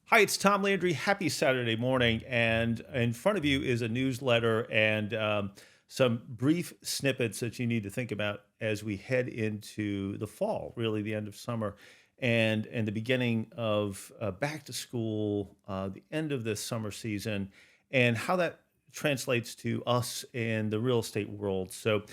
Hi, it's Tom Landry. Happy Saturday morning. And in front of you is a newsletter and some brief snippets that you need to think about as we head into the fall, really the end of summer and the beginning of back to school, the end of this summer season, and how that translates to us in the real estate world. So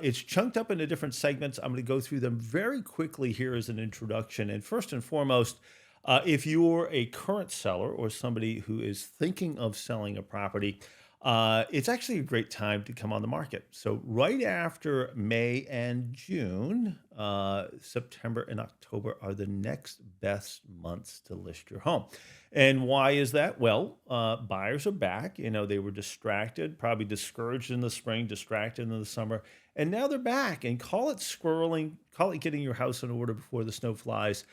it's chunked up into different segments. I'm going to go through them very quickly here as an introduction. And first and foremost, if you're a current seller or somebody who is thinking of selling a property, it's actually a great time to come on the market. So, right after May and June, September and October are the next best months to list your home. And why is that? Well, buyers are back. They were distracted, probably discouraged in the spring, distracted in the summer, and now they're back. And call it squirreling, call it getting your house in order before the snow flies.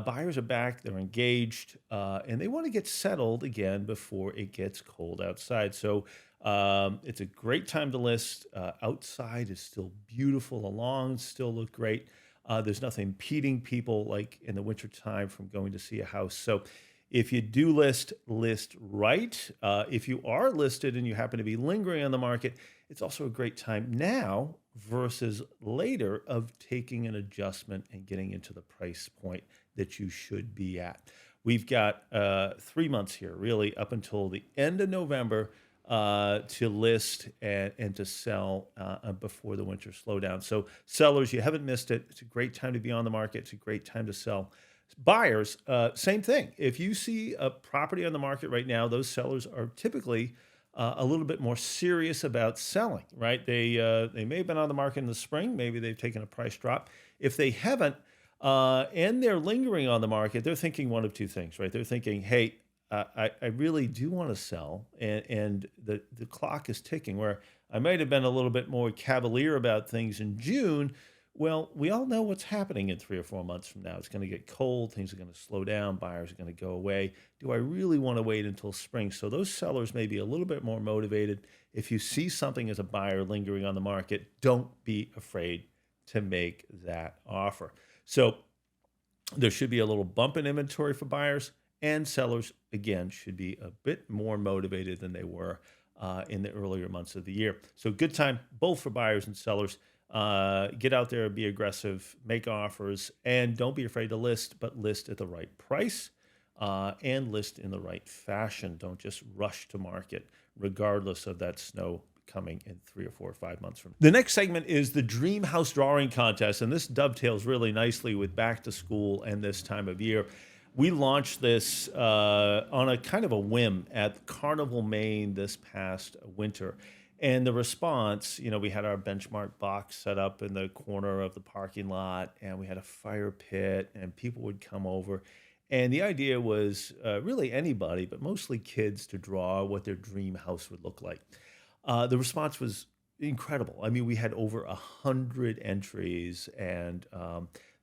Buyers are back, they're engaged, and they want to get settled again before it gets cold outside. So it's a great time to list. Outside is still beautiful, the lawns still look great. There's nothing impeding people like in the wintertime from going to see a house. So if you do list right. If you are listed and you happen to be lingering on the market, it's also a great time now versus later of taking an adjustment and getting into the price point that you should be at. We've got 3 months here, really, up until the end of November to list and to sell before the winter slowdown. So, sellers, you haven't missed it. It's a great time to be on the market. It's a great time to sell. Buyers, same thing. If you see a property on the market right now, those sellers are typically a little bit more serious about selling, right? They may have been on the market in the spring. Maybe they've taken a price drop. If they haven't, and they're lingering on the market, they're thinking one of two things, right? They're thinking, hey, I really do want to sell, and the clock is ticking. Where I might have been a little bit more cavalier about things in June. Well, we all know what's happening in 3 or 4 months from now. It's going to get cold, things are going to slow down, buyers are going to go away. Do I really want to wait until spring? So those sellers may be a little bit more motivated. If you see something as a buyer lingering on the market, don't be afraid to make that offer. So there should be a little bump in inventory for buyers, and sellers, again, should be a bit more motivated than they were in the earlier months of the year. So, good time both for buyers and sellers. Get out there, be aggressive, make offers, and don't be afraid to list, but list at the right price and list in the right fashion. Don't just rush to market, regardless of that snow coming in 3 or 4 or 5 months from now. The next segment is the Dream House Drawing Contest, and this dovetails really nicely with back to school and this time of year. We launched this on a kind of a whim at Carnival, Maine this past winter. And the response, we had our benchmark box set up in the corner of the parking lot, and we had a fire pit, and people would come over. And the idea was really anybody, but mostly kids, to draw what their dream house would look like. The response was incredible. I mean, we had over 100 entries, and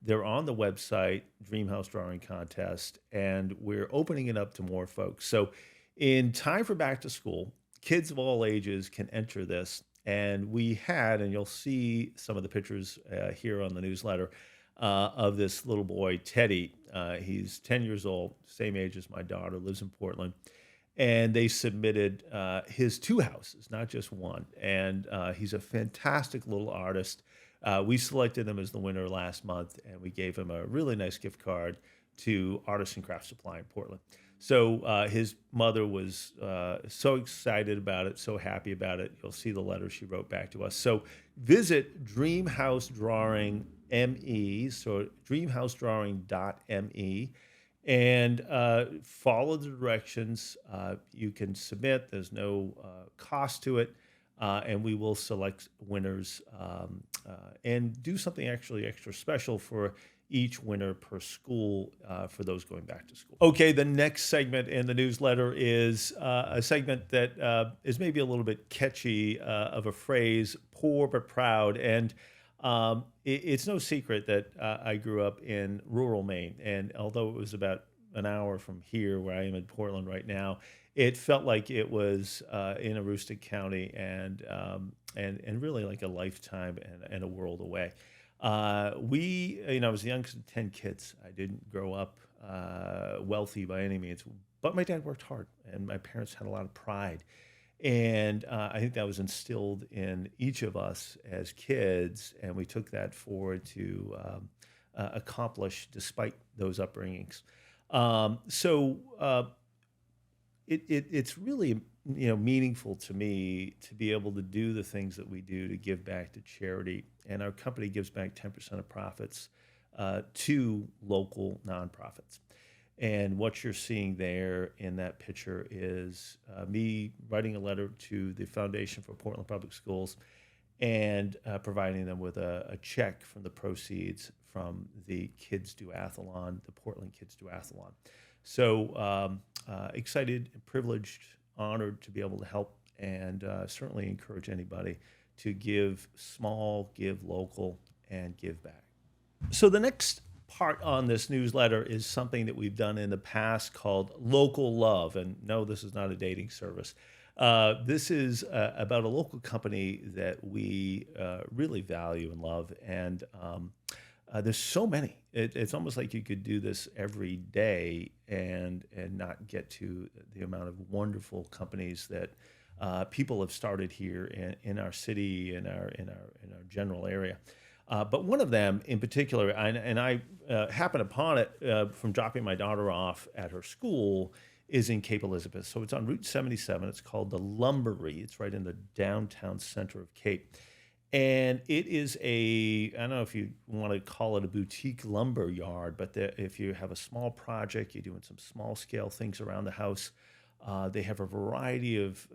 they're on the website, Dream House Drawing Contest, and we're opening it up to more folks. So, in time for back to school, kids of all ages can enter this. And we had, and you'll see some of the pictures here on the newsletter of this little boy, Teddy. He's 10 years old, same age as my daughter, lives in Portland. And they submitted his two houses, not just one. And he's a fantastic little artist. We selected him as the winner last month, and we gave him a really nice gift card to Artists and Craft Supply in Portland. So his mother was so excited about it, so happy about it. You'll see the letter she wrote back to us. So visit Dream House Drawing ME, so dreamhousedrawing.me, and follow the directions. You can submit, there's no cost to it, and we will select winners and do something actually extra special for each winner per school for those going back to school. Okay, the next segment in the newsletter is a segment that is maybe a little bit catchy of a phrase, poor but proud. And it's no secret that I grew up in rural Maine. And although it was about an hour from here, where I am in Portland right now, it felt like it was in Aroostook County and really like a lifetime and a world away. I was the youngest of 10 kids. I didn't grow up wealthy by any means, but my dad worked hard, and my parents had a lot of pride. And I think that was instilled in each of us as kids, and we took that forward to accomplish despite those upbringings. So it's really meaningful to me to be able to do the things that we do to give back to charity, and our company gives back 10% of profits to local nonprofits. And what you're seeing there in that picture is me writing a letter to the Foundation for Portland Public Schools and providing them with a check from the proceeds from the Kids Duathlon, the Portland Kids Duathlon. So excited, privileged, honored to be able to help, and certainly encourage anybody to give small, give local, and give back. So the next part on this newsletter is something that we've done in the past called Local Love. And no, this is not a dating service. This is about a local company that we really value and love. And there's so many. It's almost like you could do this every day and not get to the amount of wonderful companies that people have started here in our city, in our general area. But one of them in particular, and I happened upon it from dropping my daughter off at her school, is in Cape Elizabeth. So it's on Route 77. It's called the Lumbery. It's right in the downtown center of Cape. And it is I don't know if you want to call it a boutique lumber yard, but if you have a small project, you're doing some small scale things around the house, they have a variety of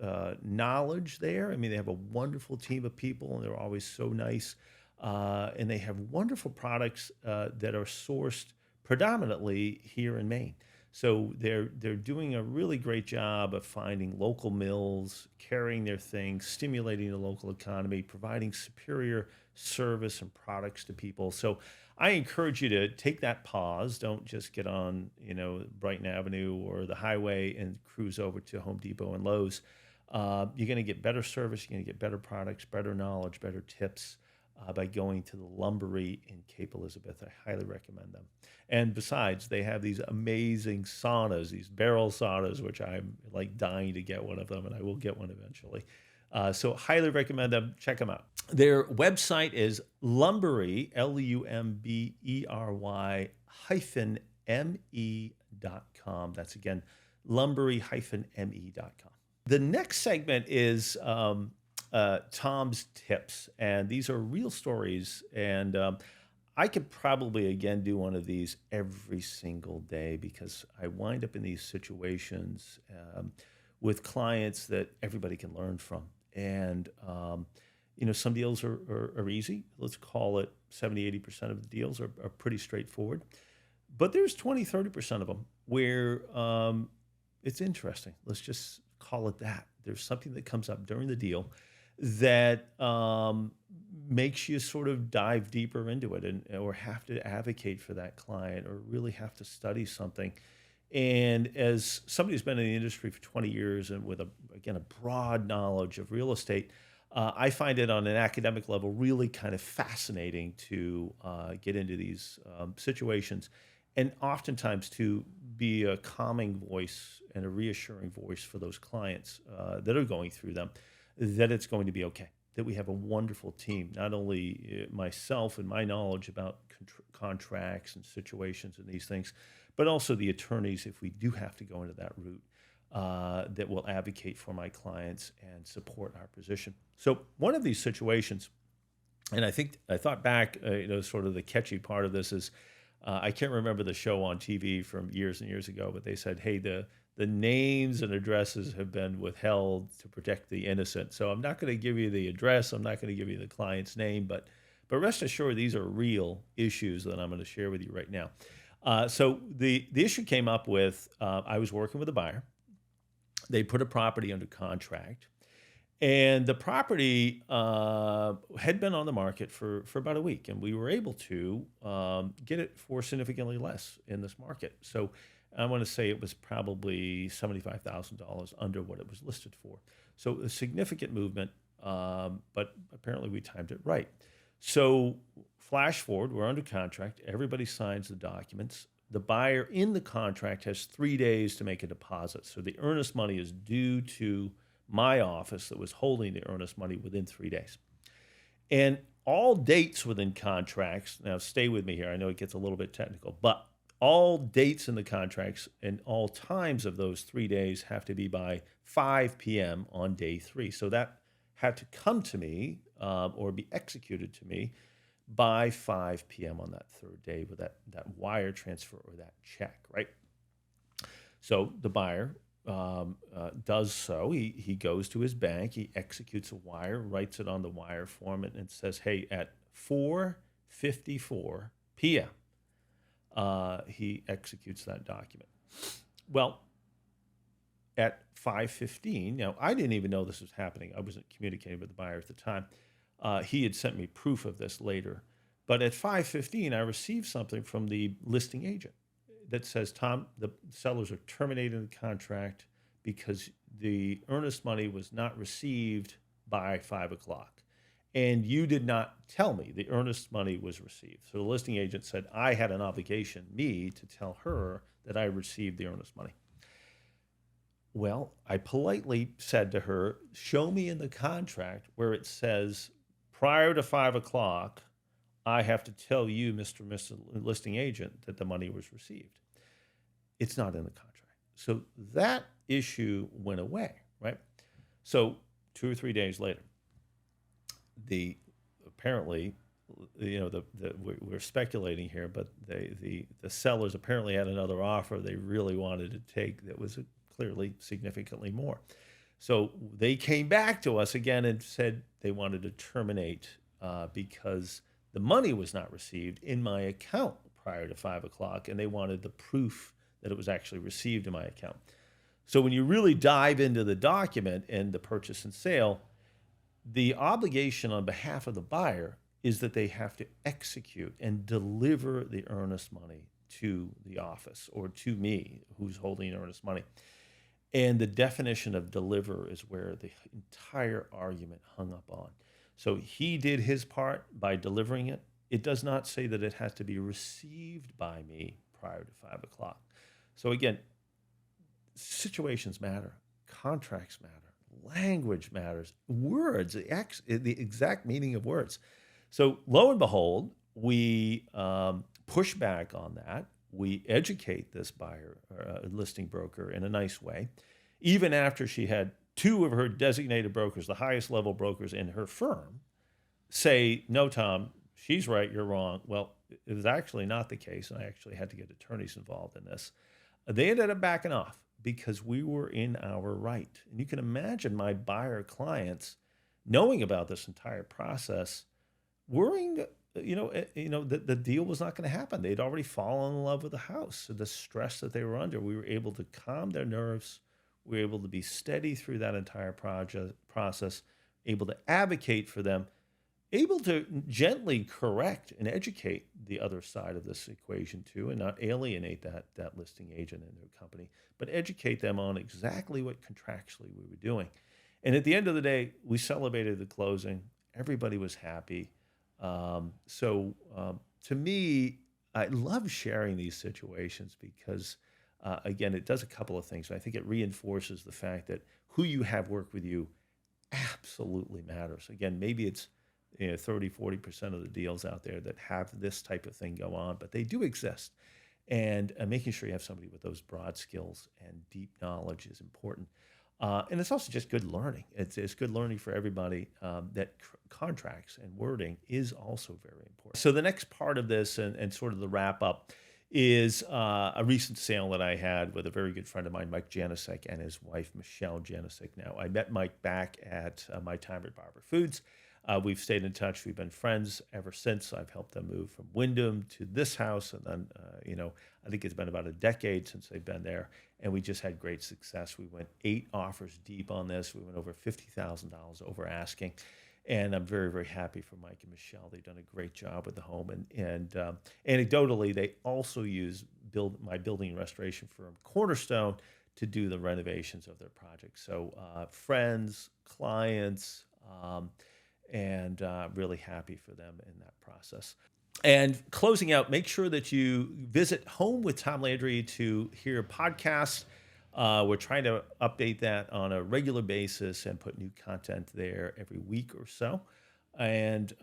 knowledge there. I mean, they have a wonderful team of people, and they're always so nice. And they have wonderful products that are sourced predominantly here in Maine. So they're doing a really great job of finding local mills, carrying their things, stimulating the local economy, providing superior service and products to people. So I encourage you to take that pause. Don't just get on, Brighton Avenue or the highway and cruise over to Home Depot and Lowe's. You're going to get better service. You're going to get better products, better knowledge, better tips by going to the Lumbery in Cape Elizabeth. I highly recommend them. And besides, they have these amazing saunas, these barrel saunas, which I'm like dying to get one of them, and I will get one eventually. So highly recommend them. Check them out. Their website is Lumbery, Lumbery -me.com. That's again, Lumbery-me.com. The next segment is Tom's Tips, and these are real stories, and I could probably again do one of these every single day because I wind up in these situations with clients that everybody can learn from. And some deals are easy. Let's call it 70-80% of the deals are pretty straightforward, but there's 20-30% of them where it's interesting. Let's just call it that. There's something that comes up during the deal that makes you sort of dive deeper into it, or have to advocate for that client, or really have to study something. And as somebody who's been in the industry for 20 years and with a broad knowledge of real estate, I find it on an academic level really kind of fascinating to get into these situations, and oftentimes to be a calming voice and a reassuring voice for those clients that are going through them, that it's going to be okay, that we have a wonderful team, not only myself and my knowledge about contracts and situations and these things, but also the attorneys, if we do have to go into that route, that will advocate for my clients and support our position. So one of these situations, and I thought back, sort of the catchy part of this is, I can't remember the show on TV from years and years ago, but they said, hey, the names and addresses have been withheld to protect the innocent. So I'm not going to give you the address. I'm not going to give you the client's name, but rest assured, these are real issues that I'm going to share with you right now. So the issue came up with, I was working with a buyer. They put a property under contract, and the property had been on the market for about a week, and we were able to get it for significantly less in this market. So I want to say it was probably $75,000 under what it was listed for. So a significant movement, but apparently we timed it right. So flash forward, we're under contract. Everybody signs the documents. the buyer in the contract has 3 days to make a deposit. So the earnest money is due to my office that was holding the earnest money within 3 days. And all dates within contracts, now stay with me here, I know it gets a little bit technical, but all dates in the contracts and all times of those 3 days have to be by 5 p.m. on day 3. So that had to come to me or be executed to me by 5 p.m. on that third day with that wire transfer or that check, right? So the buyer does so. He goes to his bank, he executes a wire, writes it on the wire form, and says, hey, at 4:54 p.m., he executes that document. Well, at 5:15, now I didn't even know this was happening. I wasn't communicating with the buyer at the time. He had sent me proof of this later. But at 5:15, I received something from the listing agent that says, Tom, the sellers are terminating the contract because the earnest money was not received by 5 o'clock. And you did not tell me the earnest money was received. So the listing agent said I had an obligation, me, to tell her that I received the earnest money. Well, I politely said to her, show me in the contract where it says prior to 5 o'clock, I have to tell you, Mr. and Mrs. Listing Agent, that the money was received. It's not in the contract. So that issue went away, right? So 2 or 3 days later, apparently, we're speculating here, but the sellers apparently had another offer they really wanted to take that was clearly significantly more. So they came back to us again and said they wanted to terminate because the money was not received in my account prior to 5 o'clock, and they wanted the proof that it was actually received in my account. So when you really dive into the document and the purchase and sale, the obligation on behalf of the buyer is that they have to execute and deliver the earnest money to the office or to me, who's holding earnest money. And the definition of deliver is where the entire argument hung up on. So he did his part by delivering it. It does not say that it has to be received by me prior to 5 o'clock. So again, situations matter, contracts matter, language matters, words, the exact meaning of words. So lo and behold, we push back on that. We educate this buyer, listing broker, in a nice way, even after she had 2 of her designated brokers, the highest level brokers in her firm, say, no, Tom, she's right, you're wrong. Well, it was actually not the case, and I actually had to get attorneys involved in this. They ended up backing off because we were in our right. And you can imagine my buyer clients knowing about this entire process, worrying that the deal was not going to happen. They'd already fallen in love with the house. So the stress that they were under, we were able to calm their nerves. We were able to be steady through that entire process, able to advocate for them, able to gently correct and educate the other side of this equation too, and not alienate that listing agent and their company, but educate them on exactly what contractually we were doing. And at the end of the day, we celebrated the closing. Everybody was happy. To me, I love sharing these situations because, again, it does a couple of things. I think it reinforces the fact that who you have work with you absolutely matters. Again, maybe it's 30, 40% of the deals out there that have this type of thing go on, but they do exist. And making sure you have somebody with those broad skills and deep knowledge is important. And it's also just good learning. It's good learning for everybody that contracts and wording is also very important. So the next part of this and sort of the wrap up is a recent sale that I had with a very good friend of mine, Mike Janicek, and his wife, Michelle Janicek. Now, I met Mike back at my time at Barber Foods. We've stayed in touch. We've been friends ever since. I've helped them move from Wyndham to this house. And then, I think it's been about a decade since they've been there. And we just had great success. We went 8 offers deep on this. We went over $50,000 over asking. And I'm very, very happy for Mike and Michelle. They've done a great job with the home. And anecdotally, they also use my building and restoration firm, Cornerstone, to do the renovations of their projects. So friends, clients, and really happy for them in that process. And closing out, make sure that you visit Home with Tom Landry to hear podcasts. We're trying to update that on a regular basis and put new content there every week or so. And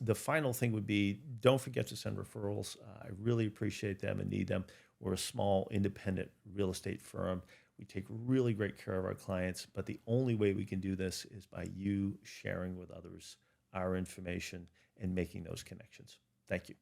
the final thing would be don't forget to send referrals. I really appreciate them and need them. We're a small independent real estate firm. We take really great care of our clients, but the only way we can do this is by you sharing with others our information and making those connections. Thank you.